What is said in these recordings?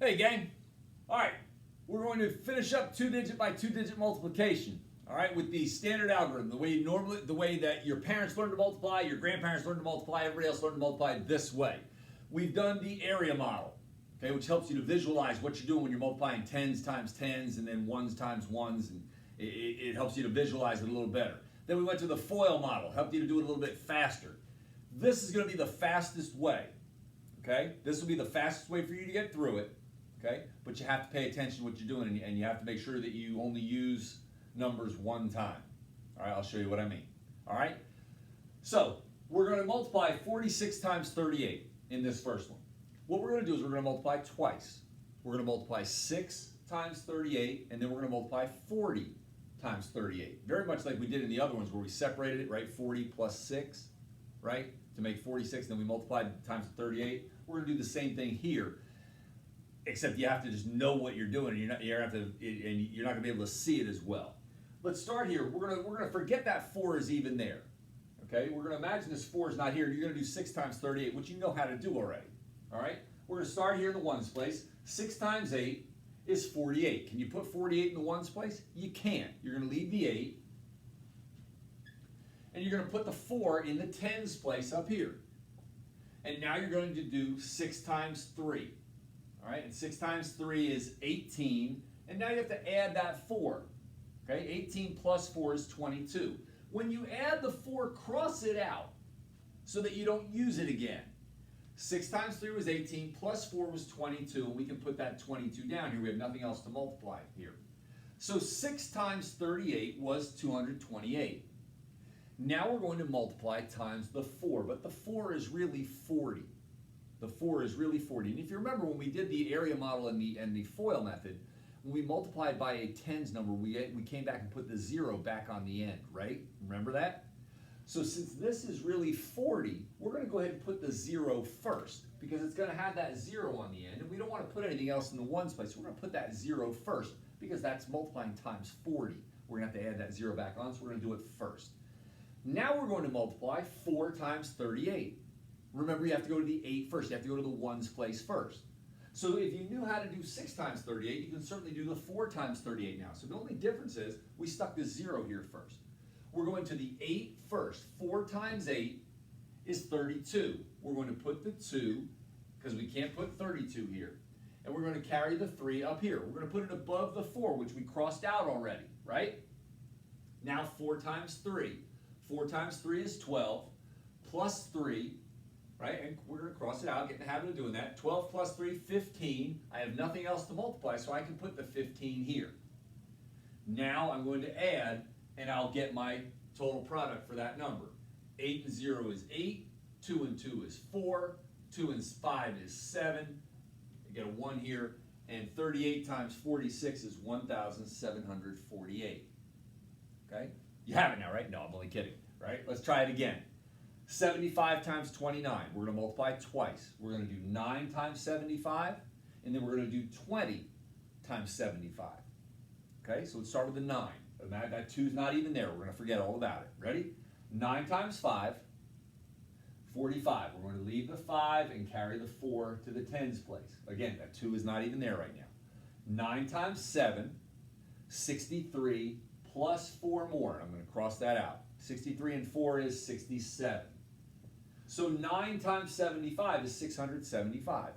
Hey gang, all right, we're going to finish up 2-digit by 2-digit multiplication. All right, with the standard algorithm, the way that your parents learned to multiply, your grandparents learned to multiply, everybody else learned to multiply this way. We've done the area model, okay, which helps you to visualize what you're doing when you're multiplying tens times tens and then ones times ones, and it helps you to visualize it a little better. Then we went to the FOIL model, helped you to do it a little bit faster. This is going to be the fastest way, okay? This will be the fastest way for you to get through it. Okay, but you have to pay attention to what you're doing, and you have to make sure that you only use numbers one time. All right, I'll show you what I mean. All right, so we're going to multiply 46 times 38 in this first one. What we're going to do is we're going to multiply twice. We're going to multiply 6 times 38, and then we're going to multiply 40 times 38. Very much like we did in the other ones where we separated it, right? 40 plus 6, right? To make 46, then we multiplied times 38. We're going to do the same thing here. Except you have to just know what you're doing, and you're not going to be able to see it as well. Let's start here. We're gonna forget that 4 is even there. Okay, we're gonna imagine this 4 is not here. You're gonna do 6 times 38, which you know how to do already. All right, we're gonna start here in the ones place. 6 times 8 is 48. Can you put 48 in the ones place? You can't. You're gonna leave the 8, and you're gonna put the 4 in the tens place up here. And now you're going to do 6 times 3. All right, and 6 times 3 is 18, and now you have to add that 4. Okay, 18 plus 4 is 22. When you add the 4, cross it out so that you don't use it again. 6 times 3 was 18, plus 4 was 22, and we can put that 22 down here. We have nothing else to multiply here. So 6 times 38 was 228. Now we're going to multiply times the 4, but the 4 is really 40. The 4 is really 40. And if you remember when we did the area model and the FOIL method, when we multiplied by a tens number, we came back and put the 0 back on the end, right? Remember that? So since this is really 40, we're going to go ahead and put the 0 first because it's going to have that 0 on the end, and we don't want to put anything else in the ones place. So we're going to put that 0 first because that's multiplying times 40. We're going to have to add that 0 back on, so we're going to do it first. Now we're going to multiply 4 times 38. Remember, you have to go to the 8 first. You have to go to the ones place first. So if you knew how to do 6 times 38, you can certainly do the 4 times 38 now. So the only difference is we stuck the 0 here first. We're going to the 8 first. 4 times 8 is 32. We're going to put the 2, because we can't put 32 here. And we're going to carry the 3 up here. We're going to put it above the 4, which we crossed out already, right? Now 4 times 3. 4 times 3 is 12, plus 3, right? And we're going to cross it out, get in the habit of doing that. 12 plus 3, 15. I have nothing else to multiply, so I can put the 15 here. Now I'm going to add, and I'll get my total product for that number. 8 and 0 is 8. 2 and 2 is 4. 2 and 5 is 7. I get a 1 here. And 38 times 46 is 1,748. Okay? You have it now, right? No, I'm only kidding, right? Let's try it again. 75 times 29. We're going to multiply twice. We're going to do 9 times 75, and then we're going to do 20 times 75. Okay, so let's start with the 9. That 2 is not even there. We're going to forget all about it. Ready? 9 times 5, 45. We're going to leave the 5 and carry the 4 to the tens place. Again, that 2 is not even there right now. 9 times 7, 63, plus 4 more. I'm going to cross that out. 63 and 4 is 67. So 9 times 75 is 675.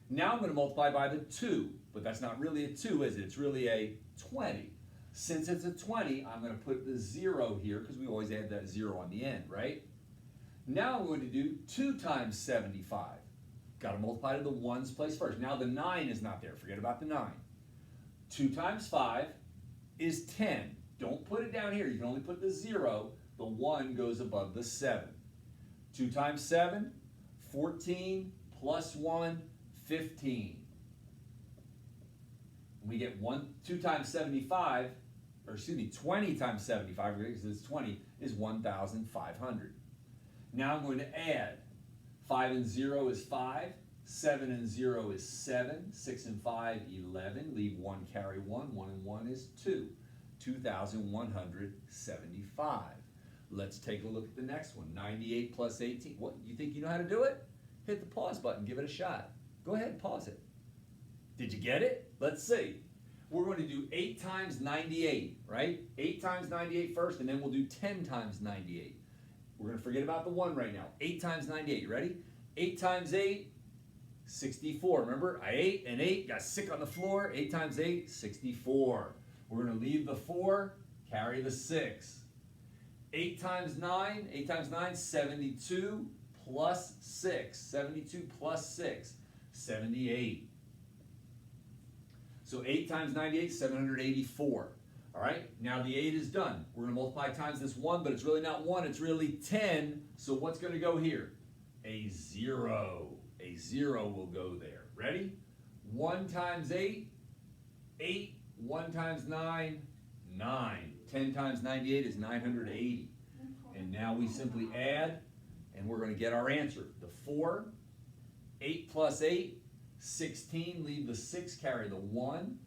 Now I'm going to multiply by the 2, but that's not really a 2, is it? It's really a 20. Since it's a 20, I'm going to put the 0 here because we always add that 0 on the end, right? Now I'm going to do 2 times 75. Got to multiply to the ones place first. Now the 9 is not there. Forget about the 9. 2 times 5 is 10. Don't put it down here. You can only put the 0. The 1 goes above the 7. 2 times 7, 14, plus 1, 15. We get 2 times 75, or excuse me, 20 times 75, because it's 20, is 1,500. Now I'm going to add. 5 and 0 is 5. 7 and 0 is 7. 6 and 5, 11. Leave 1, carry 1. 1 and 1 is 2. 2,175. Let's take a look at the next one. 98 plus 18. What, you think you know how to do it? Hit the pause button. Give it a shot. Go ahead, pause it. Did you get it? Let's see. We're going to do 8 times 98, right? 8 times 98 first, and then we'll do 10 times 98. We're going to forget about the 1 right now. 8 times 98, you ready? 8 times 8, 64. Remember, I ate and ate, got sick on the floor. 8 times 8, 64. We're going to leave the 4, carry the 6. 8 times 9, 72 plus 6. 72 plus 6, 78. So 8 times 98, 784. All right, now the 8 is done. We're going to multiply times this 1, but it's really not 1, it's really 10. So what's going to go here? A 0. A 0 will go there. Ready? 1 times 8, 8. 1 times 9, 9. 10 times 98 is 980. And now we simply add, and we're going to get our answer. The 4, 8 plus 8, 16, leave the 6, carry the 1.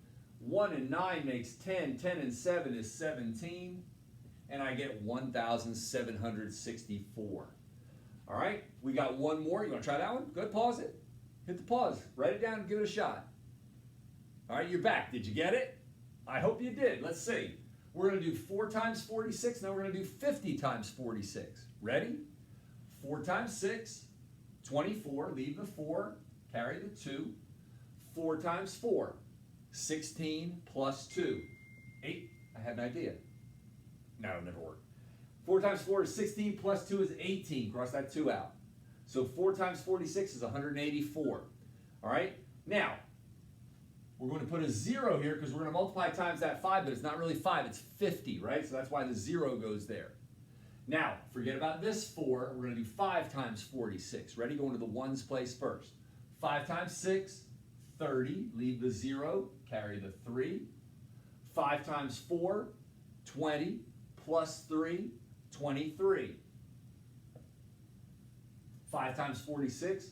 1 and 9 makes 10. 10 and 7 is 17. And I get 1,764. All right, we got one more. You want to try that one? Good, pause it. Hit the pause. Write it down and give it a shot. All right, you're back. Did you get it? I hope you did. Let's see. We're going to do 4 times 46. Now we're going to do 50 times 46. Ready? 4 times 6, 24. Leave the 4. Carry the 2. 4 times 4, 16 plus 2. 8. I had an idea. No, it'll never work. 4 times 4 is 16 plus 2 is 18. Cross that 2 out. So 4 times 46 is 184. All right? Now, we're going to put a 0 here because we're going to multiply times that 5, but it's not really 5. It's 50, right? So that's why the 0 goes there. Now, forget about this 4. We're going to do 5 times 46. Ready? Going to the 1's place first. 5 times 6, 30. Leave the 0. Carry the 3. 5 times 4, 20. Plus 3, 23. 5 times 46,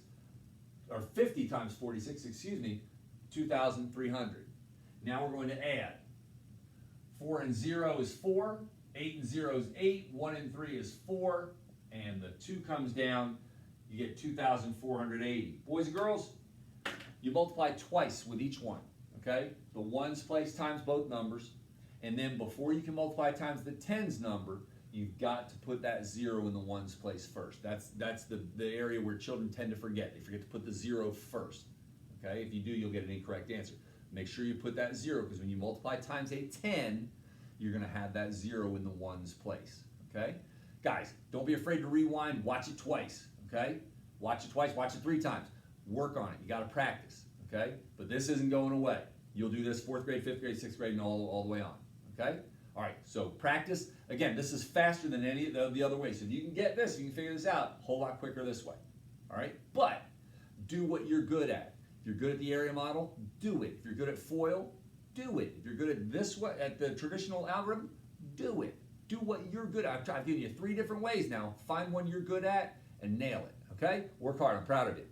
or 50 times 46, excuse me, 2,300. Now we're going to add. 4 and 0 is 4. 8 and 0 is 8. 1 and 3 is 4. And the 2 comes down. You get 2,480. Boys and girls, you multiply twice with each one, okay? The 1's place times both numbers. And then before you can multiply times the 10's number, you've got to put that 0 in the 1's place first. That's the area where children tend to forget. They forget to put the 0 first. Okay? If you do, you'll get an incorrect answer. Make sure you put that 0, because when you multiply times a 10, you're going to have that 0 in the 1's place. Okay? Guys, don't be afraid to rewind. Watch it twice. Okay? Watch it twice. Watch it 3 times. Work on it. You got to practice. Okay? But this isn't going away. You'll do this 4th grade, 5th grade, 6th grade, and all the way on. Okay? All right, so practice. Again, this is faster than any of the other ways. So if you can get this, you can figure this out a whole lot quicker this way. All right? But do what you're good at. If you're good at the area model, do it. If you're good at FOIL, do it. If you're good at this way, at the traditional algorithm, do it. Do what you're good at. I've given you 3 different ways now. Find one you're good at and nail it. Okay? Work hard. I'm proud of you.